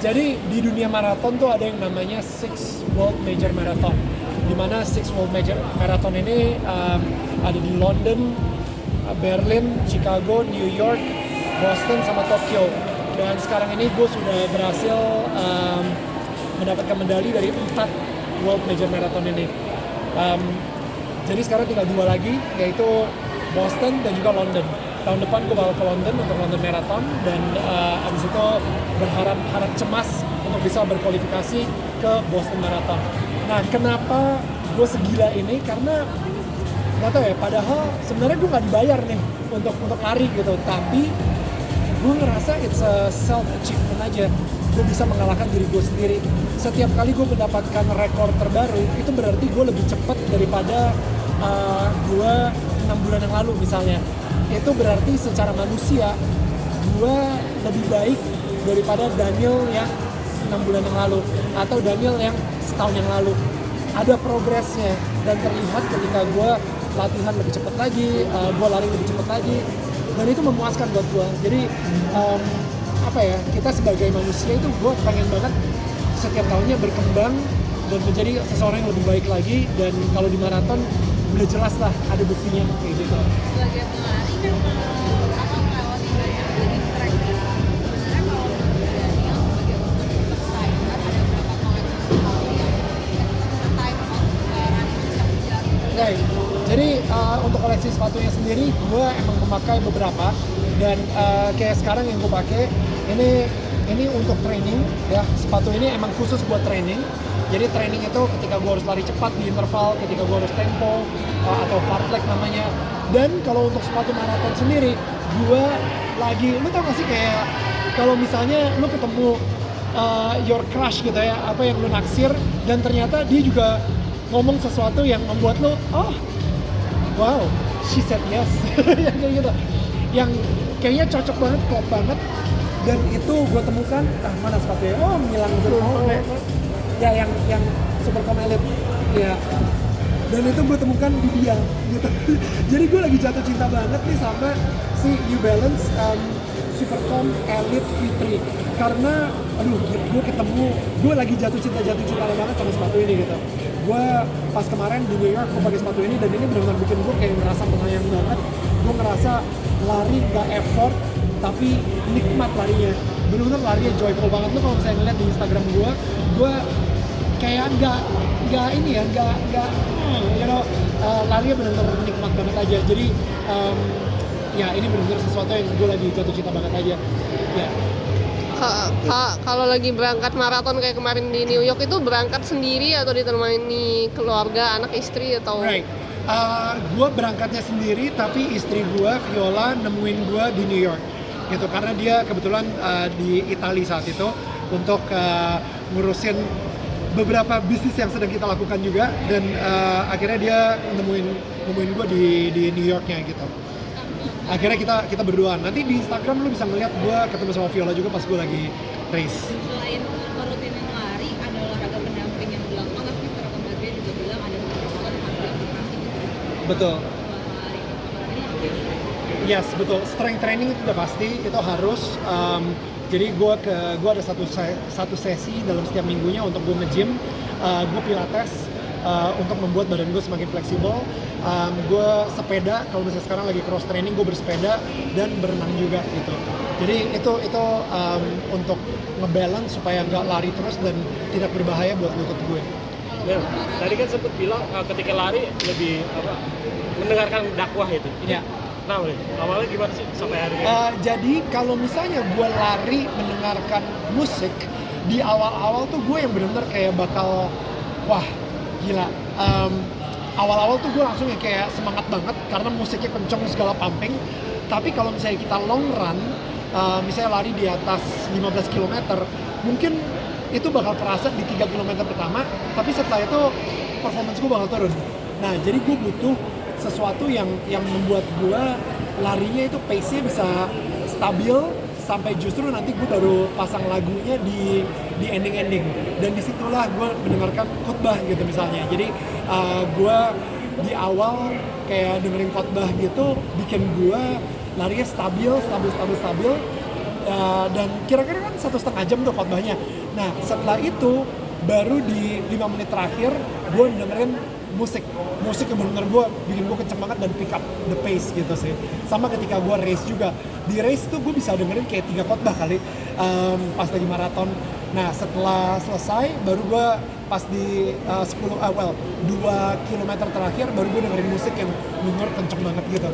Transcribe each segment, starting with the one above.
Jadi di dunia maraton tuh ada yang namanya Six World Major Marathon, di mana Six World Major Marathon ini ada di London, Berlin, Chicago, New York, Boston, sama Tokyo. Dan sekarang ini gue sudah berhasil mendapatkan medali dari 4 World Major Marathon ini. Jadi sekarang tinggal 2 lagi, yaitu Boston dan juga London. Tahun depan gue bakal ke London untuk London Marathon, dan abis itu harap cemas untuk bisa berkualifikasi ke Boston Marathon. Nah, kenapa gue segila ini? Karena nggak tahu ya, padahal sebenarnya gue nggak dibayar nih untuk lari gitu, tapi gue ngerasa it's a self achievement aja. Gue bisa mengalahkan diri gue sendiri. Setiap kali gue mendapatkan rekor terbaru, itu berarti gue lebih cepat daripada gue 6 bulan yang lalu misalnya. Itu berarti secara manusia gue lebih baik daripada Daniel yang 6 bulan yang lalu atau Daniel yang setahun yang lalu. Ada progresnya, dan terlihat ketika gue latihan lebih cepat lagi, gue lari lebih cepat lagi, dan itu memuaskan buat gue. Jadi apa ya, kita sebagai manusia itu gue pengen banget setiap tahunnya berkembang dan menjadi seseorang yang lebih baik lagi. Dan kalau di maraton udah jelas lah ada buktinya kayak gitu. Sebagai pelari kan apa melewati banyak jenis track. Sebenarnya kalau menurut Daniel sebagai untuk timer ada berapa koleksi sepatu yang time of running bisa menjadi? Right. Jadi untuk koleksi sepatunya sendiri gue emang memakai beberapa, dan kayak sekarang yang gue pakai ini untuk training ya. Sepatu ini emang khusus buat training. Jadi training itu ketika gue harus lari cepat di interval, ketika gue harus tempo atau fartlek namanya. Dan kalau untuk sepatu maraton sendiri, gue lagi, lu tau gak sih kayak kalau misalnya lu ketemu your crush gitu ya, apa yang lu naksir, dan ternyata dia juga ngomong sesuatu yang membuat lu, oh wow, she said yes. Yang kayak gitu, yang kayaknya cocok banget, klop banget. Dan itu gue temukan, mana sepatunya? Oh, Milan ya, yang Supercom Elite ya. Dan itu gue temukan di dia gitu. Jadi gue lagi jatuh cinta banget nih sama si New Balance Supercom Elite V3, karena aduh, gue lagi jatuh cinta banget sama sepatu ini gitu. Gue pas kemarin di New York gue pakai sepatu ini, dan ini benar-benar bikin gue kayak ngerasa melayang banget. Gue ngerasa lari gak effort tapi nikmat larinya, bener-bener larinya joyful banget. Lu kalau misalnya ngeliat di Instagram gue kayak nggak ini ya, nggak you know, larinya bener-bener nikmat banget aja. Jadi ya ini bener-bener sesuatu yang gue lagi jatuh cinta banget aja ya. Kalau lagi berangkat maraton kayak kemarin di New York, itu berangkat sendiri atau ditemani keluarga, anak, istri, atau? Right. Gue berangkatnya sendiri, tapi istri gue Viola nemuin gue di New York gitu, karena dia kebetulan di Italia saat itu untuk ngurusin beberapa bisnis yang sedang kita lakukan juga, dan akhirnya dia nemuin gue di New Yorknya gitu. Akhirnya kita berduaan. Nanti di Instagram lu bisa ngeliat gue ketemu sama Viola juga pas gue lagi race. Selain merutinin lari, ada olahraga pendamping yang dilakukan, tapi beberapa bagian juga bilang ada beberapa yang harus diaktifasi gitu. Betul. Lari, Yes, betul. Strength training itu udah pasti, itu harus. Jadi gue ada satu sesi dalam setiap minggunya untuk gue nge-gym, gue pilates untuk membuat badan gue semakin fleksibel. Gue sepeda, kalau misalnya sekarang lagi cross training, gue bersepeda dan berenang juga gitu. Jadi itu untuk ngebalance supaya nggak lari terus dan tidak berbahaya buat lutut gue. Ya, tadi kan sempat bilang ketika lari lebih mendengarkan dakwah itu. Ya. Nah, awalnya gimana sih sampai hari ini? Jadi kalau misalnya gue lari mendengarkan musik, di awal-awal tuh gue yang benar-benar kayak bakal, wah gila. Awal-awal tuh gue langsung yang kayak semangat banget karena musiknya kenceng segala pumping. Tapi kalau misalnya kita long run, misalnya lari di atas 15 km, mungkin itu bakal kerasa di 3 km pertama, tapi setelah itu performance gue bakal turun. Nah, jadi gue butuh sesuatu yang membuat gue larinya itu pace-nya bisa stabil sampai justru nanti gue baru pasang lagunya di ending-ending, dan disitulah gue mendengarkan khotbah gitu misalnya. Jadi gue di awal kayak dengerin khotbah gitu bikin gue larinya stabil. Dan kira-kira kan 1,5 jam tuh khotbahnya. Nah setelah itu baru di 5 menit terakhir gue dengerin musik yang bener-bener gue bikin gue kenceng banget dan pick up the pace gitu sih. Sama ketika gue race juga, di race tuh gue bisa dengerin kayak 3 khotbah kali pas lagi maraton. Nah setelah selesai baru gue pas di 2 kilometer terakhir baru gue dengerin musik yang bener kenceng banget gitu.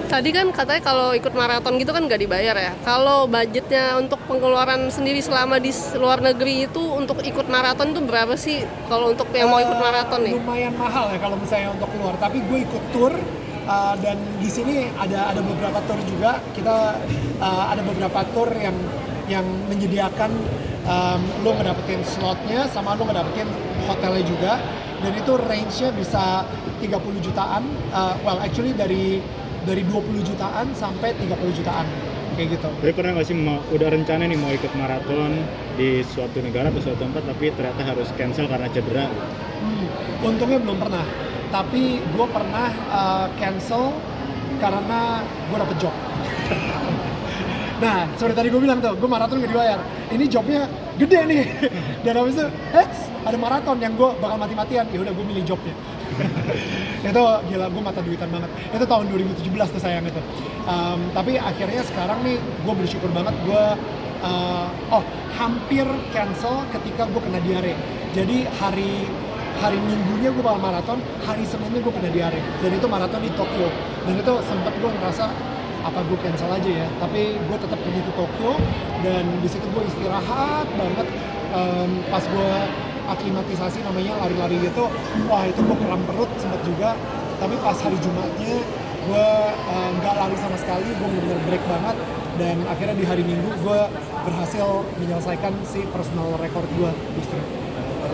Tadi kan katanya kalau ikut maraton gitu kan nggak dibayar ya. Kalau budgetnya untuk pengeluaran sendiri selama di luar negeri itu untuk ikut maraton tuh berapa sih? Kalau untuk yang mau ikut maraton nih? Lumayan mahal ya kalau misalnya untuk keluar. Tapi gue ikut tour dan di sini ada beberapa tour juga. Kita ada beberapa tour yang menyediakan lo ngedapetin slotnya sama lo ngedapetin hotelnya juga. Dan itu range-nya bisa 30 jutaan. Actually dari 20 jutaan sampai 30 jutaan kayak gitu. Tapi pernah nggak sih udah rencana nih mau ikut maraton di suatu negara atau suatu tempat tapi ternyata harus cancel karena cedera? Untungnya belum pernah. Tapi gue pernah cancel karena gue dapet job. Nah, seperti tadi gue bilang tuh, gue maraton gak dibayar. Ini jobnya gede nih. Dan habis itu, ada maraton yang gue bakal mati-matian. Ya udah gue milih jobnya. Itu gila, gue mata duitan banget. Itu tahun 2017 tuh sayang itu. Tapi akhirnya sekarang nih, gue bersyukur banget. Gue hampir cancel ketika gue kena diare. Jadi hari Minggunya gue bakal maraton, hari Seninnya gue kena diare. Dan itu maraton di Tokyo. Dan itu sempet gue ngerasa apa gue cancel aja ya, tapi gue tetap pergi ke Tokyo dan di situ gue istirahat banget. Pas gue aklimatisasi namanya lari-lari gitu, wah itu gue kram perut sempet juga. Tapi pas hari Jumatnya gue nggak lari sama sekali, gue bener-bener break banget. Dan akhirnya di hari Minggu gue berhasil menyelesaikan si personal record gue justru.